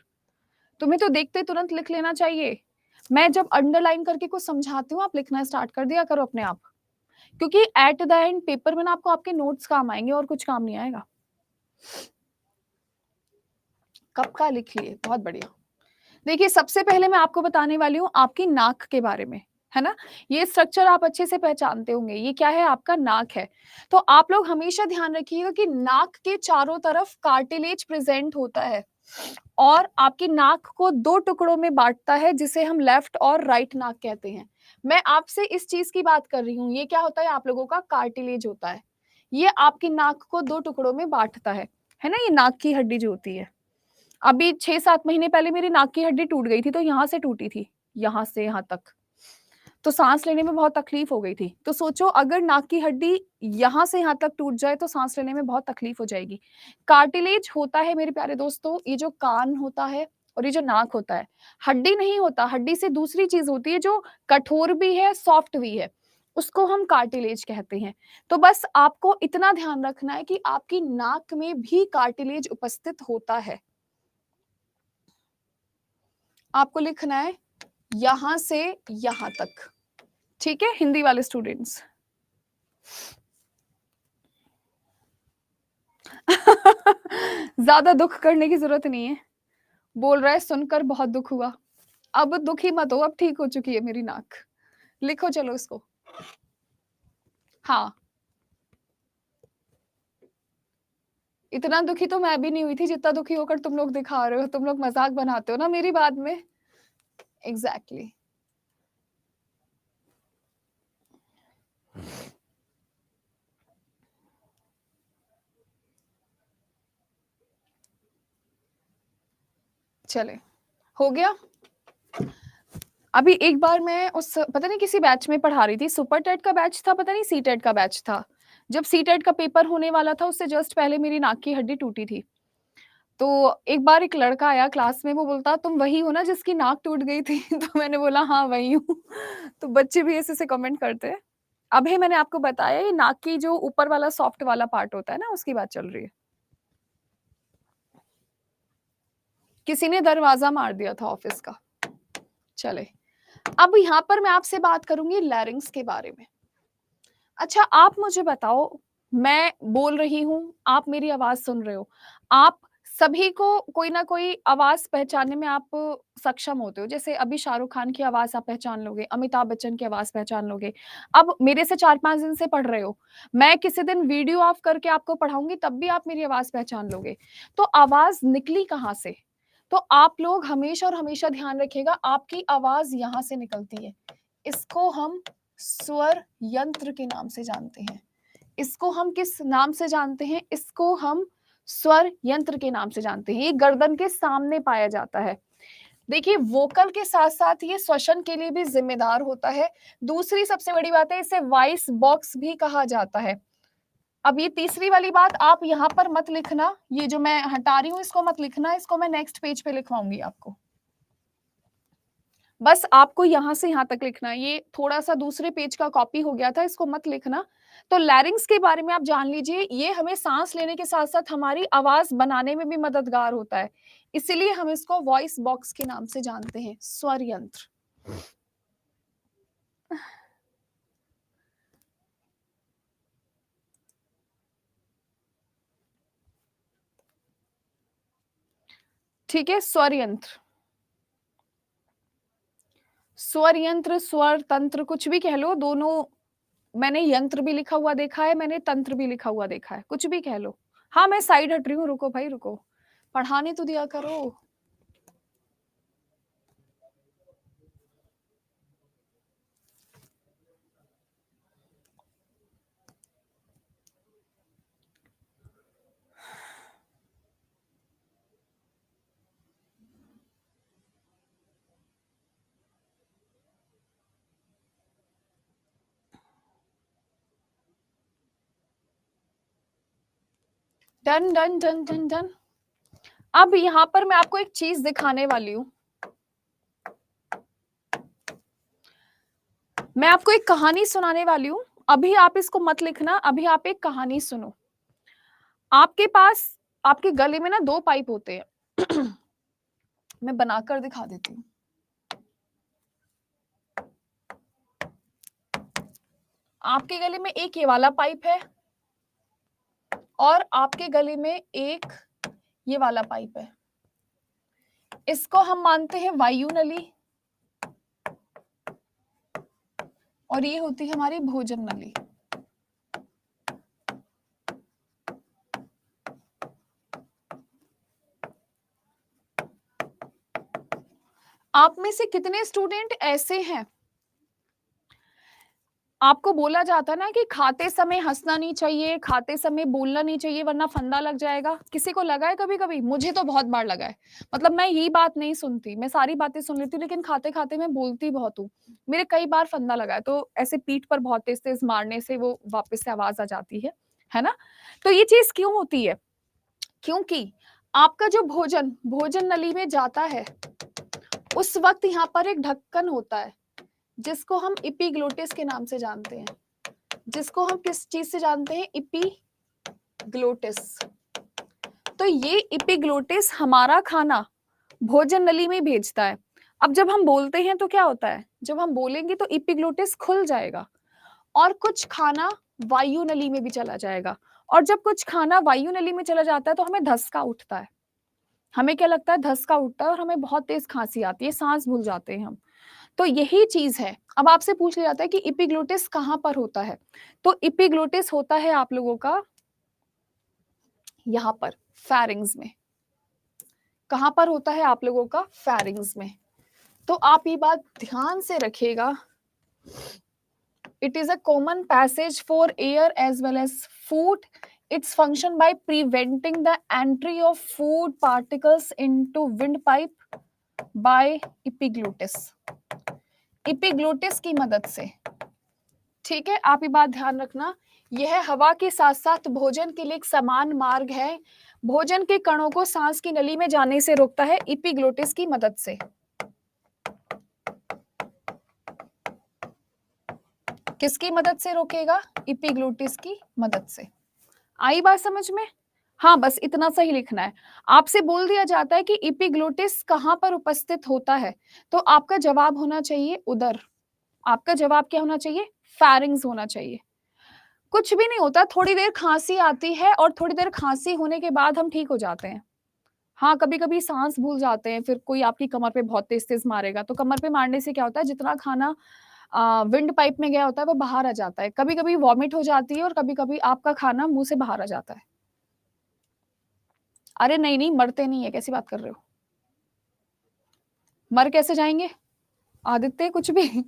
तुम्हें तो देखते तुरंत लिख लेना चाहिए। मैं जब अंडरलाइन करके कुछ समझाती हूँ, आप लिखना स्टार्ट कर दिया करो अपने आप, क्योंकि एट द एंड पेपर में ना आपको आपके नोट्स काम आएंगे और कुछ काम नहीं आएगा। कब का लिख लिए, बहुत बढ़िया। देखिए, सबसे पहले मैं आपको बताने वाली हूँ आपकी नाक के बारे में, है ना? ये स्ट्रक्चर आप अच्छे से पहचानते होंगे, ये क्या है? आपका नाक है। तो आप लोग हमेशा ध्यान रखिएगा कि नाक के चारों तरफ कार्टिलेज प्रेज़ेंट होता है और आपकी नाक को 2 टुकड़ों में बाँटता है, जिसे हम लेफ्ट और राइट नाक कहते हैं। मैं आपसे इस चीज़ की बात कर रही हूँ, ये क्या होता है? आप लोगों का कार्टिलेज होता है। ये आपकी नाक को 2 टुकड़ों में बाँटता है ना? ये नाक की हड्डी जो होती है। अभी 6-7 महीने पहले मेरी नाक की हड्डी टूट गई थी, तो यहाँ से टूटी थी, यहाँ से यहाँ तक। तो साँस लेने में बहुत तकलीफ हो गई थी। तो सोचो, अगर नाक की हड्डी यहाँ से यहाँ तक टूट जाए तो साँस लेने में बहुत तकलीफ हो जाएगी। कार्टिलेज होता है मेरे प्यारे दोस्तों, ये जो कान होता है और ये जो नाक होता है, हड्डी नहीं होता, हड्डी से दूसरी चीज़ होती है जो कठोर भी है, सॉफ्ट भी है, उसको हम कार्टिलेज कहते हैं। तो बस आपको इतना ध्यान रखना है कि आपकी नाक में भी कार्टिलेज उपस्थित होता है। आपको लिखना है यहाँ से यहाँ तक, ठीक है? हिंदी वाले स्टूडेंट्स। ज़्यादा दुःख करने की ज़रूरत नहीं है। बोल रहा है सुनकर बहुत दुःख हुआ। अब दुखी मत हो, अब ठीक हो चुकी है मेरी नाक। लिखो चलो इसको। हाँ, इतना दुखी तो मैं भी नहीं हुई थी जितना दुखी होकर तुम लोग दिखा रहे हो। तुम लोग मज़ाक बनाते हो ना मेरी बात में। एग्ज़ैक्टली। चले, हो गया? अभी एक बार मैं उस पता नहीं किसी बैच में पढ़ा रही थी, सुपर टेट का बैच था, पता नहीं सी टेट का बैच था। जब सी टेट का पेपर होने वाला था, उससे जस्ट पहले मेरी नाक की हड्डी टूटी थी। तो एक बार एक लड़का आया क्लास में, वो बोलता, "तुम वही हो ना जिसकी नाक टूट गई थी?" तो मैंने बोला, "हाँ, वही हूँ।" तो बच्चे भी ऐसे-ऐसे कमेंट करते हैं। अभी मैंने आपको बताया, ये नाक की जो ऊपर वाला सॉफ्ट वाला पार्ट होता है ना, उसकी बात चल रही है। किसी ने दरवाज़ा मार दिया था ऑफ़िस का। चले, अब यहाँ पर मैं आपसे बात करूँगी लैरिंक्स के बारे में। अच्छा, आप मुझे बताओ, मैं बोल रही हूँ, आप मेरी आवाज़ सुन रहे हो। आप सभी को कोई ना कोई आवाज़ पहचानने में आप सक्षम होते हो। जैसे अभी शाहरुख खान की आवाज़ आप पहचान लोगे, अमिताभ बच्चन की आवाज़ पहचान लोगे। अब मेरे से 4-5 दिन से पढ़ रहे हो। मैं किसी दिन वीडियो ऑफ करके आपको पढ़ाऊँगी, तब भी आप मेरी आवाज़ पहचान लोगे। तो आवाज़ निकली कहाँ से? तो आप लोग हमेशा और हमेशा ध्यान रखिएगा, आपकी आवाज़ यहाँ से निकलती है। इसको हम स्वर यंत्र के नाम से जानते हैं। इसको हम किस नाम से जानते हैं? इसको हम स्वर यंत्र के नाम से जानते हैं। ये गर्दन के सामने पाया जाता है। देखिए, वोकल के साथ-साथ ये श्वसन के लिए भी ज़िम्मेदार होता है। दूसरी सबसे बड़ी बात है, इसे वॉइस बॉक्स भी कहा जाता है। अब ये तीसरी वाली बात आप यहाँ पर मत लिखना, ये जो मैं हटा रही हूँ इसको मत लिखना, इसको मैं नेक्स्ट पेज पे लिखवाऊँगी आपको। बस आपको यहाँ से यहाँ तक लिखना है, ये थोड़ा-सा दूसरे पेज का कॉपी हो गया था, इसको मत लिखना। तो लैरिंक्स के बारे में आप जान लीजिए, ये हमें साँस लेने के साथ-साथ हमारी आवाज़ बनाने में भी मददगार होता है। इसीलिए हम इसको वॉइस बॉक्स के नाम से जानते हैं, स्वर यंत्र। ठीक है, स्वर यंत्र। स्वर यंत्र, स्वर तंत्र कुछ भी कह लो, दोनों मैंने यंत्र भी लिखा हुआ देखा है, मैंने तंत्र भी लिखा हुआ देखा है, कुछ भी कह लो। हाँ, मैं साइड हट रही हूँ, रुको भाई रुको। पढ़ाने तो दिया करो। Done, done, done, done, done. अब यहाँ पर मैं आपको एक चीज़ दिखाने वाली हूँ। मैं आपको एक कहानी सुनाने वाली हूँ। अभी आप इसको मत लिखना, अभी आप एक कहानी सुनो। आपके पास आपके गले में ना 2 पाइप होते हैं। मैं बनाकर दिखा देती हूँ। आपके गले में एक ये वाला पाइप है और आपके गले में एक ये वाला पाइप है, इसको हम मानते हैं वायु नली, और ये होती है हमारी भोजन नली। आप में से कितने स्टूडेंट ऐसे हैं, आपको बोला जाता है ना कि खाते समय हंसना नहीं चाहिए, खाते समय बोलना नहीं चाहिए वरना फंदा लग जाएगा। किसी को लगा है कभी-कभी? मुझे तो बहुत बार लगा है। मतलब मैं ये बात नहीं सुनती, मैं सारी बातें सुन लेती हूँ लेकिन खाते-खाते मैं बोलती बहुत हूँ। मेरे कई बार फंदा लगा है, तो ऐसे पीठ पर बहुत तेज़-तेज़ मारने से वो वापस से आवाज़ आ जाती है ना? तो ये चीज़ क्यों होती है? क्योंकि आपका जो भोजन नली में जाता है, उस वक़्त यहाँ पर एक ढक्कन होता है, जिसको हम एपिग्लोटिस के नाम से जानते हैं। जिसको हम किस चीज़ से जानते हैं? एपिग्लोटिस। तो ये एपिग्लोटिस हमारा खाना भोजन नली में भेजता है। अब जब हम बोलते हैं तो क्या होता है? जब हम बोलेंगे तो एपिग्लोटिस खुल जाएगा और कुछ खाना वायु नली में भी चला जाएगा, और जब कुछ खाना वायु नली में चला जाता है तो हमें धसका उठता है। हमें क्या लगता है? धसका उठता है और हमें बहुत तेज़ खाँसी आती है, साँस भूल जाते हैं हम। तो यही चीज़ है। अब आपसे पूछ लिया जाता है कि एपिग्लोटिस कहाँ पर होता है? तो एपिग्लोटिस होता है आप लोगों का यहाँ पर फेरिंग्स में। कहाँ पर होता है आप लोगों का? फेरिंग्स में। तो आप ये बात ध्यान से रखिएगा। It is a common passage for air as well as food. Its function by preventing the entry of food particles into windpipe by epiglottis. Epiglottis की मदद से, ठीक है, आप ये बात ध्यान रखना। यह हवा के साथ साथ भोजन के लिए एक समान मार्ग है। भोजन के कणों को सांस की नली में जाने से रोकता है एपिग्लोटिस की मदद से। किसकी मदद से रोकेगा? एपिग्लोटिस की मदद से। आई बात समझ में? हाँ, बस इतना सा ही लिखना है। आपसे बोल दिया जाता है कि एपिग्लोटिस कहाँ पर उपस्थित होता है, तो आपका जवाब होना चाहिए उदर। आपका जवाब क्या होना चाहिए? फेरिंग्स होना चाहिए। कुछ भी नहीं होता, थोड़ी देर खांसी आती है और थोड़ी देर खांसी होने के बाद हम ठीक हो जाते हैं। हाँ, कभी-कभी सांस भूल जाते हैं, फिर कोई आपकी कमर पे बहुत तेज-तेज मारेगा, तो कमर पे मारने से क्या होता है, जितना खाना विंड पाइप में गया होता है वो बाहर आ जाता है। कभी-कभी वॉमिट हो जाती है और कभी-कभी आपका खाना मुँह से बाहर आ जाता है। अरे नहीं, मरते नहीं है, कैसी बात कर रहे हो? मर कैसे जाएँगे? आदित्य कुछ भी।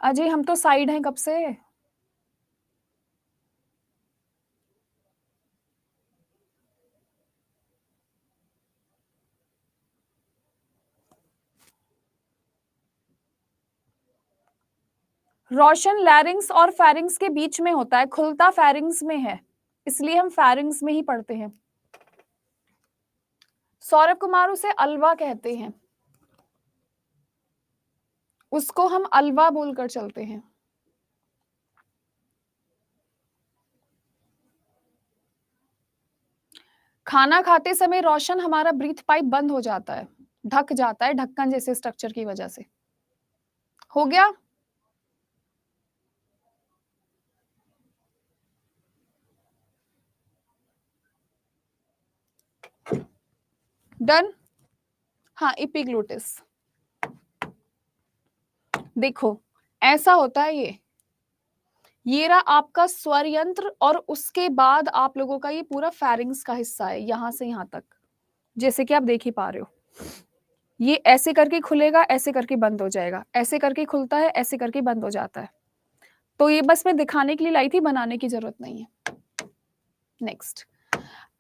अजय हम तो साइड हैं कब से। रोशन लैरिंग्स और फेरिंग्स के बीच में होता है, खुलता फेरिंग्स में है, इसलिए हम फेरिंग्स में ही पढ़ते हैं। सौरभ कुमार उसे अलवा कहते हैं, उसको हम अलवा बोलकर चलते हैं। खाना खाते समय रोशन हमारा ब्रीथ पाइप बंद हो जाता है, ढक जाता है ढक्कन जैसे स्ट्रक्चर की वजह से। हो गया? डन? हाँ, एपिग्लोटिस। देखो ऐसा होता है, ये रहा आपका स्वर यंत्र और उसके बाद आप लोगों का ये पूरा फेरिंग्स का हिस्सा है, यहां से यहां तक, जैसे कि आप देख ही पा रहे हो। ये ऐसे करके खुलेगा, ऐसे करके बंद हो जाएगा, ऐसे करके खुलता है, ऐसे करके बंद हो जाता है। तो ये बस मैं दिखाने के लिए लाई थी, बनाने की जरूरत नहीं है। नेक्स्ट,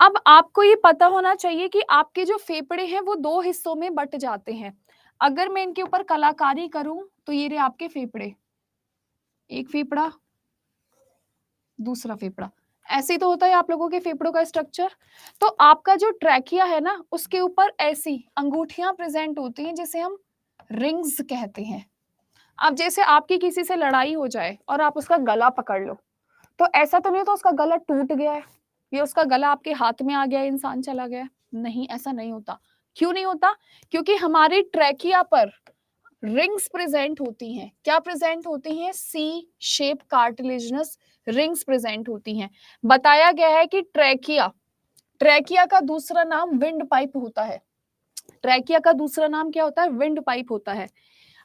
अब आपको ये पता होना चाहिए कि आपके जो फेफड़े हैं वो दो हिस्सों में बट जाते हैं। अगर मैं इनके ऊपर कलाकारी करूं तो ये रहे आपके फेफड़े, एक फेफड़ा, दूसरा फेफड़ा। ऐसे ही तो होता है आप लोगों के फेफड़ों का स्ट्रक्चर। तो आपका जो ट्रैकिया है ना, उसके ऊपर ऐसी अंगूठियां प्रेजेंट होती हैं जिसे हम रिंग्स कहते हैं। अब जैसे आपकी किसी से लड़ाई हो जाए और आप उसका गला पकड़ लो, तो ऐसा तो नहीं होता उसका गला टूट गया है या उसका गला आपके हाथ में आ गया, इंसान चला गया। नहीं, ऐसा नहीं होता। क्यों नहीं होता? क्योंकि हमारी ट्रैकिया पर रिंग्स प्रेजेंट होती हैं। क्या प्रेजेंट होती हैं? सी शेप कार्टिलेजिनस रिंग्स प्रेजेंट होती हैं। बताया गया है कि ट्रैकिया, ट्रैकिया का दूसरा नाम विंड पाइप होता है। ट्रैकिया का दूसरा नाम क्या होता है? विंड पाइप होता है।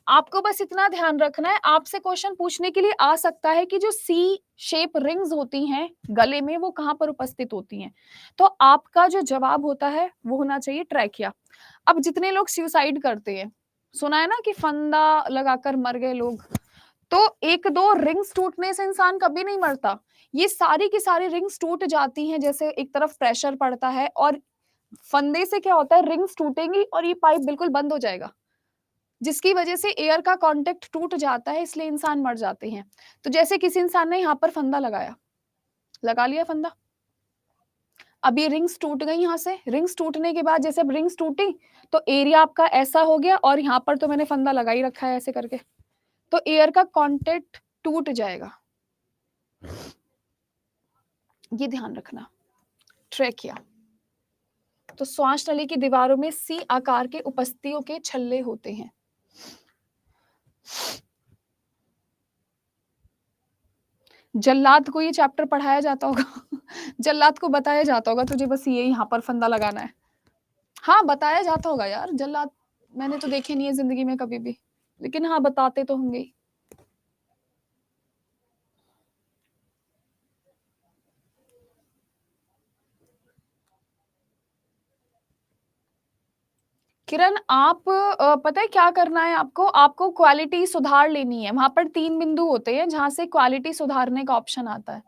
आपको बस इतना ध्यान रखना है, आपसे क्वेश्चन पूछने के लिए आ सकता है कि जो सी शेप रिंग्स होती हैं गले में, वो कहां पर उपस्थित होती हैं। तो आपका जो जवाब होता है वो होना चाहिए ट्रैकिया। अब जितने लोग सुसाइड करते हैं, सुना है ना कि फंदा लगाकर मर गए लोग, तो एक दो रिंग्स टूटने से इंसान कभी नहीं मरता। ये सारी की सारी रिंग्स टूट जाती हैं, जैसे एक तरफ प्रेशर पड़ता है और फंदे से क्या होता है, रिंग्स टूटेंगी और ये पाइप बिल्कुल बंद हो जाएगा, जिसकी वजह से एयर का कांटेक्ट टूट जाता है, इसलिए इंसान मर जाते हैं। तो जैसे किसी इंसान ने यहाँ पर फंदा लगाया, लगा लिया फंदा, अब ये रिंग्स टूट गई, यहाँ से रिंग्स टूटने के बाद जैसे अब रिंग्स टूटी तो एरिया आपका ऐसा हो गया, और यहाँ पर तो मैंने फंदा लगा ही रखा है ऐसे करके, तो एयर का कांटेक्ट टूट जाएगा। ये ध्यान रखना। ट्रेकिया, तो श्वास नली की दीवारों में सी आकार के उपस्थितियों के छल्ले होते हैं। जल्लाद को ये चैप्टर पढ़ाया जाता होगा जल्लाद को बताया जाता होगा तुझे बस ये यहाँ पर फंदा लगाना है। हाँ, बताया जाता होगा यार, जल्लाद मैंने तो देखे नहीं है जिंदगी में कभी भी, लेकिन हाँ बताते तो होंगे ही। किरण, आप पता है क्या करना है आपको? आपको क्वालिटी सुधार लेनी है। वहां पर 3 बिंदु होते हैं जहां से क्वालिटी सुधारने का ऑप्शन आता है।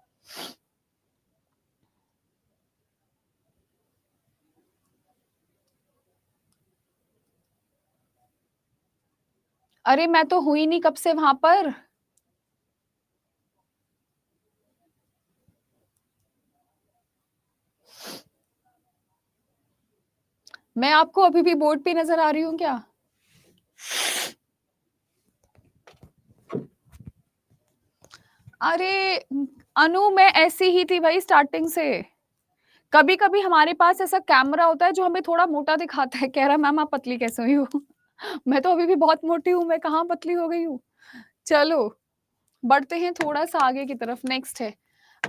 अरे मैं तो हुई नहीं कब से वहां पर। मैं आपको अभी भी बोर्ड पे नजर आ रही हूँ क्या? अरे अनु, मैं ऐसी ही थी भाई स्टार्टिंग से। कभी कभी हमारे पास ऐसा कैमरा होता है जो हमें थोड़ा मोटा दिखाता है, कह रहा मैम आप पतली कैसे हुई हो मैं तो अभी भी बहुत मोटी हूँ, मैं कहाँ पतली हो गई हूँ। चलो बढ़ते हैं थोड़ा सा आगे की तरफ। नेक्स्ट है,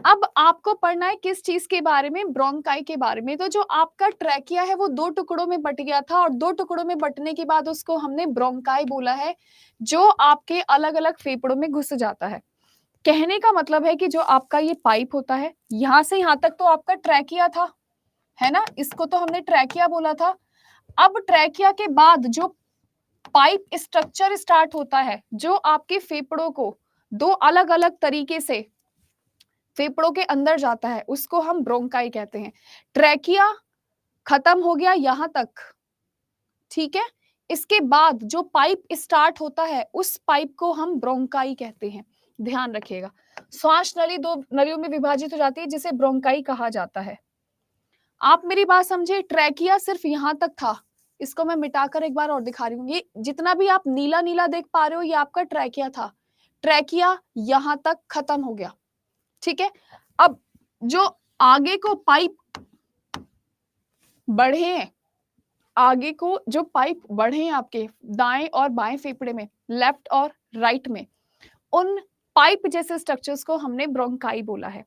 अब आपको पढ़ना है किस चीज के बारे में? ब्रोंकाई के बारे में। तो जो आपका ट्रैकिया है वो 2 टुकड़ों में बट गया था, और 2 टुकड़ों में बटने के बाद उसको हमने ब्रोंकाई बोला है, जो आपके अलग अलग फेफड़ों में घुस जाता है। कहने का मतलब है कि जो आपका ये पाइप होता है, यहां से यहां तक तो आपका ट्रैकिया था, है ना, इसको तो हमने ट्रैकिया बोला था। अब ट्रैकिया के बाद जो पाइप स्ट्रक्चर स्टार्ट होता है, जो आपके फेफड़ों को 2 अलग अलग तरीके से फेफड़ों के अंदर जाता है, उसको हम ब्रोंकाई कहते हैं। ट्रैकिया खत्म हो गया यहां तक, ठीक है। इसके बाद जो पाइप स्टार्ट होता है, उस पाइप को हम ब्रोंकाई कहते हैं। ध्यान रखिएगा, श्वास नली 2 नलियों में विभाजित हो जाती है, जिसे ब्रोंकाई कहा जाता है। आप मेरी बात समझे, ट्रैकिया सिर्फ यहां तक था। इसको मैं मिटाकर एक बार और दिखा रही हूँ। ये जितना भी आप नीला नीला देख पा रहे हो, ये आपका ट्रैकिया था। ट्रैकिया यहां तक खत्म हो गया, ठीक है। अब जो आगे को पाइप बढ़े, आगे को जो पाइप बढ़े आपके दाएं और बाएं फेफड़े में, लेफ्ट और राइट में, उन पाइप जैसे स्ट्रक्चर्स को हमने ब्रोंकाई बोला है।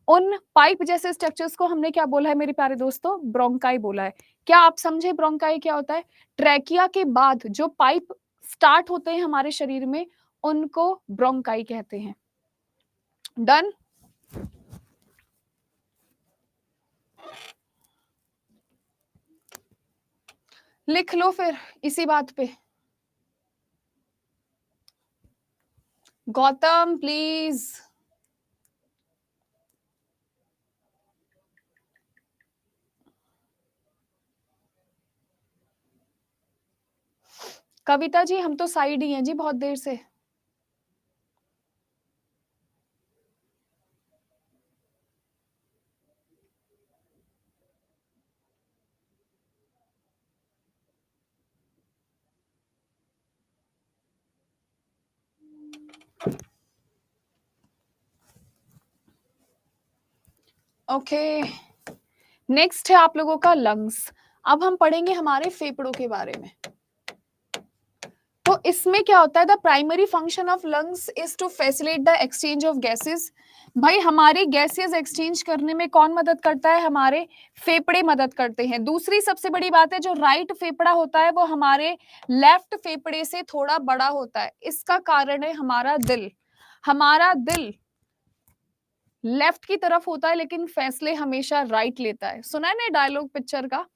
उन पाइप जैसे स्ट्रक्चर्स को हमने क्या बोला है मेरे प्यारे दोस्तों? ब्रोंकाई बोला है। क्या आप समझे ब्रोंकाई क्या होता है? ट्रैकिया के बाद जो पाइप स्टार्ट होते हैं हमारे शरीर में, उनको ब्रोंकाई कहते हैं। डन? लिख लो फिर इसी बात पे। गौतम प्लीज। कविता जी, हम तो साइड ही हैं जी बहुत देर से। ओके, नेक्स्ट है आप लोगों का लंग्स। अब हम पढ़ेंगे हमारे फेफड़ों के बारे में। तो इसमें क्या होता है, the primary function of lungs is to facilitate the exchange of gases. भाई हमारे गैसेस एक्सचेंज करने में कौन मदद करता है, हमारे फेफड़े मदद करते हैं। दूसरी सबसे बड़ी बात है, जो राइट फेफड़ा होता है वो हमारे लेफ्ट फेफड़े से थोड़ा बड़ा होता है। इसका कारण है हमारा दिल। हमारा दिल लेफ्ट की तरफ होता है लेकिन फैसले हमेशा राइट लेता है। सुना है ना डायलॉग पिक्चर का,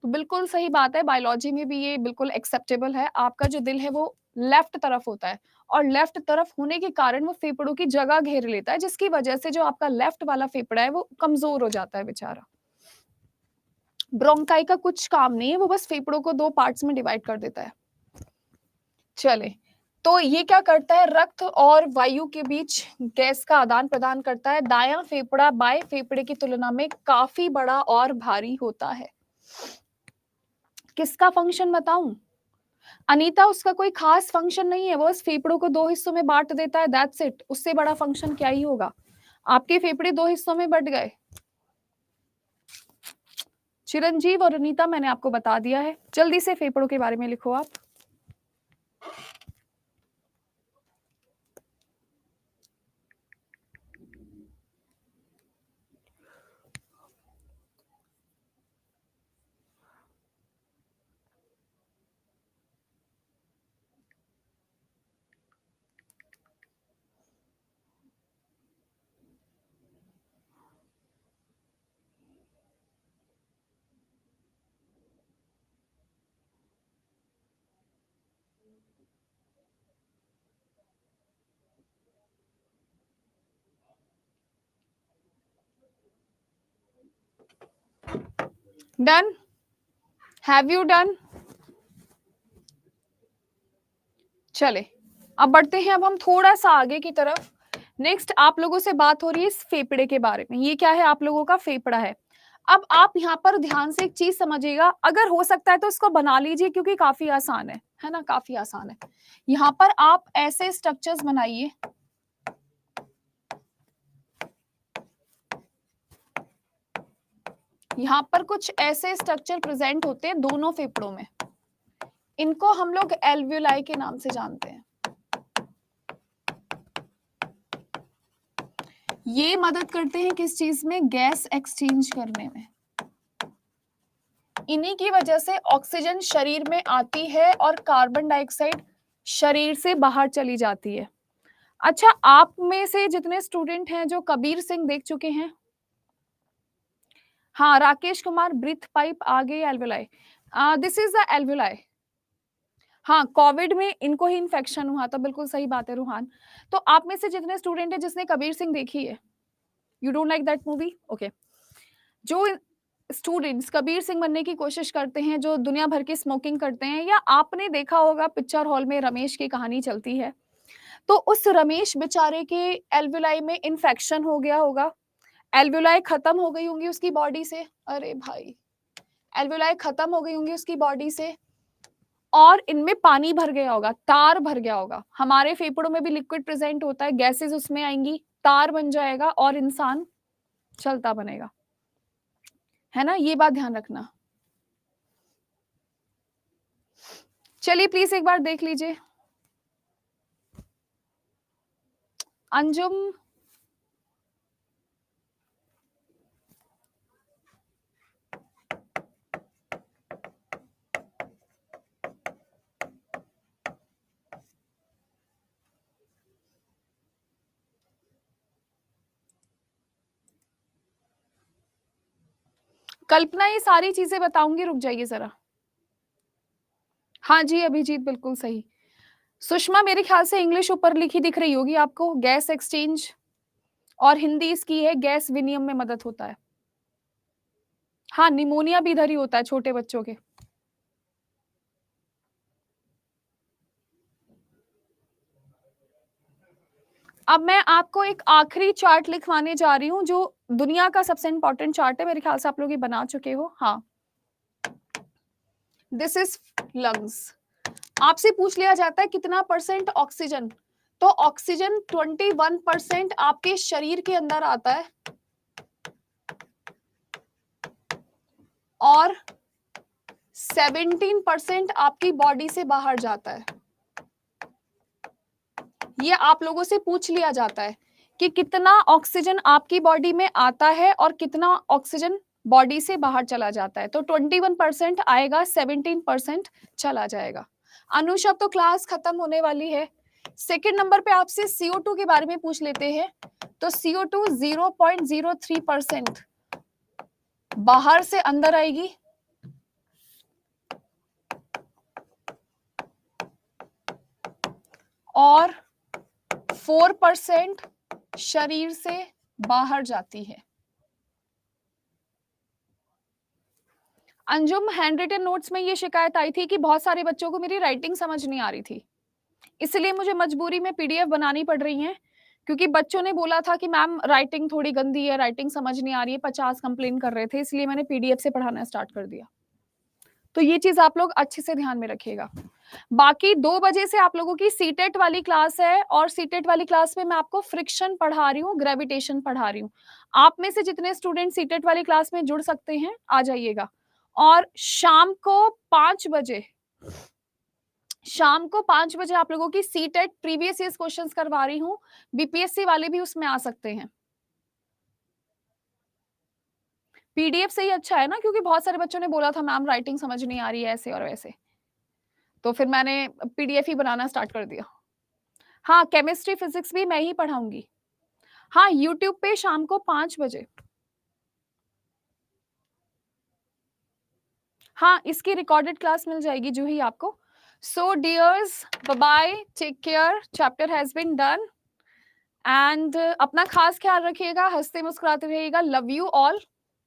तो बिल्कुल सही बात है। बायोलॉजी में भी ये बिल्कुल एक्सेप्टेबल है। आपका जो दिल है वो लेफ्ट तरफ होता है और लेफ्ट तरफ होने के कारण वो फेफड़ों की जगह घेर लेता है, जिसकी वजह से जो आपका लेफ्ट वाला फेफड़ा है वो कमजोर हो जाता है बेचारा। ब्रोंकाई का कुछ काम नहीं है, वो बस फेफड़ों को दो पार्ट्स में डिवाइड कर देता है। चले, तो ये क्या करता है, रक्त और वायु के बीच गैस का आदान प्रदान करता है। दायां फेफड़ा बाएं फेफड़े की तुलना में काफी बड़ा और भारी होता है। किसका फंक्शन बताऊं, अनीता, उसका कोई खास फंक्शन नहीं है, वो इस फेफड़ों को दो हिस्सों में बांट देता है, दैट्स इट। उससे बड़ा फंक्शन क्या ही होगा। आपके फेफड़े दो हिस्सों में बट गए। चिरंजीव और अनीता, मैंने आपको बता दिया है। जल्दी से फेफड़ों के बारे में लिखो आप। Done, have you done? चले, अब बढ़ते हैं। अब हम थोड़ा सा आगे की तरफ। नेक्स्ट आप लोगों से बात हो रही है इस फेफड़े के बारे में। ये क्या है, आप लोगों का फेफड़ा है। अब आप यहाँ पर ध्यान से एक चीज समझिएगा, अगर हो सकता है तो इसको बना लीजिए क्योंकि काफी आसान है ना, काफी आसान है। यहाँ पर आप ऐसे स्ट्रक्चर्स बनाइए। यहाँ पर कुछ ऐसे स्ट्रक्चर प्रेजेंट होते हैं दोनों फेफड़ों में। इनको हम लोग एल्वियोलाई के नाम से जानते हैं। ये मदद करते हैं किस चीज में, गैस एक्सचेंज करने में। इन्हीं की वजह से ऑक्सीजन शरीर में आती है और कार्बन डाइऑक्साइड शरीर से बाहर चली जाती है। अच्छा, आप में से जितने स्टूडेंट हैं जो कबीर सिंह देख चुके हैं, हाँ राकेश कुमार, ब्रीथ पाइप आगे alveoli, this is the alveoli. हाँ, कोविड में इनको ही इन्फेक्शन हुआ था, बिल्कुल सही बात है रूहान। तो आप में से जितने स्टूडेंट हैं जिसने कबीर सिंह देखी है, you don't like that movie, okay. जो स्टूडेंट्स कबीर सिंह बनने की कोशिश करते हैं, जो दुनिया भर की स्मोकिंग करते हैं, या आपने देखा होगा पिक्चर हॉल में रमेश की कहानी चलती है, तो उस रमेश बेचारे के एल्वियोलाई में इन्फेक्शन हो गया होगा, एल्वियोलाई खत्म हो गई होंगी उसकी बॉडी से। अरे भाई, एल्वियोलाई खत्म हो गई होंगी उसकी बॉडी से और इनमें पानी भर गया होगा, तार भर गया होगा। हमारे फेफड़ों में भी लिक्विड प्रेजेंट होता है, गैसेस उसमें आएंगी, तार बन जाएगा और इंसान चलता बनेगा, है ना, ये बात ध्यान रखना। चलिए प्लीज एक बार देख लीजिए। अंजुम, कल्पना, ये सारी चीजें बताऊंगी, रुक जाइए जरा। हाँ जी अभिजीत, बिल्कुल सही। सुषमा, मेरे ख्याल से इंग्लिश ऊपर लिखी दिख रही होगी आपको, गैस एक्सचेंज, और हिंदी इसकी है गैस विनिमय में मदद होता है। हाँ, निमोनिया भी इधर ही होता है छोटे बच्चों के। अब मैं आपको एक आखिरी चार्ट लिखवाने जा रही हूँ जो दुनिया का सबसे इंपॉर्टेंट चार्ट है, मेरे ख्याल से आप लोग ये बना चुके हो। हाँ, दिस इज लंग्स। आपसे पूछ लिया जाता है कितना परसेंट ऑक्सीजन, तो ऑक्सीजन 21% आपके शरीर के अंदर आता है और 17% आपकी बॉडी से बाहर जाता है। ये आप लोगों से पूछ लिया जाता है कि कितना ऑक्सीजन आपकी बॉडी में आता है और कितना ऑक्सीजन बॉडी से बाहर चला जाता है। तो 21% आएगा, 17% चला जाएगा। अनुष, अब तो क्लास खत्म होने वाली है। सेकंड नंबर पे आपसे CO2 के बारे में पूछ लेते हैं। तो CO2 0.03% बाहर से अंदर आएगी और 4% शरीर से बाहर जाती है। अंजुम, हैंड रिटन नोट्स में ये शिकायत आई थी कि बहुत सारे बच्चों को मेरी राइटिंग समझ नहीं आ रही थी, इसलिए मुझे मजबूरी में PDF बनानी पड़ रही है, क्योंकि बच्चों ने बोला था कि मैम राइटिंग थोड़ी गंदी है, राइटिंग समझ नहीं आ रही है, 50 कंप्लेन कर रहे थे, इसलिए मैंने PDF से पढ़ाना स्टार्ट कर दिया। तो ये चीज आप लोग अच्छे से ध्यान में रखिएगा। बाकी 2 बजे से आप लोगों की सीटेट वाली क्लास है और सीटेट वाली क्लास में मैं आपको फ्रिक्शन पढ़ा रही हूँ, ग्रेविटेशन पढ़ा रही हूँ। आप में से जितने स्टूडेंट सीटेट वाली क्लास में जुड़ सकते हैं आ जाइएगा। और शाम को 5 बजे आप लोगों की सीटेट प्रीवियस ईयर क्वेश्चंस करवा रही हूँ। BPSC वाले भी उसमें आ सकते हैं। PDF से ही अच्छा है ना, क्योंकि बहुत सारे बच्चों ने बोला था मैम राइटिंग समझ नहीं आ रही है ऐसे और वैसे, तो फिर मैंने PDF ही बनाना स्टार्ट कर दिया। हाँ, केमिस्ट्री फिजिक्स भी मैं ही पढ़ाऊंगी। हाँ, यूट्यूब पे शाम को 5 बजे। हाँ, इसकी रिकॉर्डेड क्लास मिल जाएगी जो ही आपको। So dears, bye bye, take care, chapter has been done and अपना खास ख्याल रखिएगा, हंसते मुस्कुराते रहिएगा। Love you all.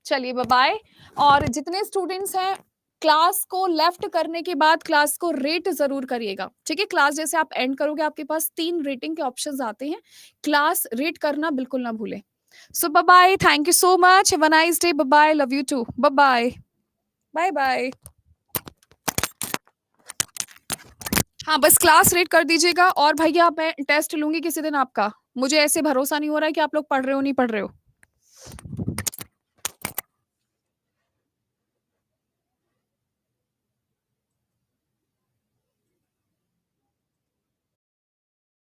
चलिए बाय बाय। और जितने स्टूडेंट्स हैं, क्लास को लेफ्ट करने के बाद क्लास को रेट जरूर करिएगा, ठीक है। क्लास जैसे आप एंड करोगे आपके पास 3 रेटिंग के ऑप्शंस आते हैं, क्लास रेट करना बिल्कुल ना भूलें। So bye bye, thank you so much, have a nice day, bye bye, love you too, bye bye, bye bye. हाँ, बस क्लास रेट कर दीजिएगा। और भैया मैं टेस्ट लूंगी किसी दिन आपका, मुझे ऐसे भरोसा नहीं हो रहा है कि आप लोग पढ़ रहे हो नहीं पढ़ रहे हो।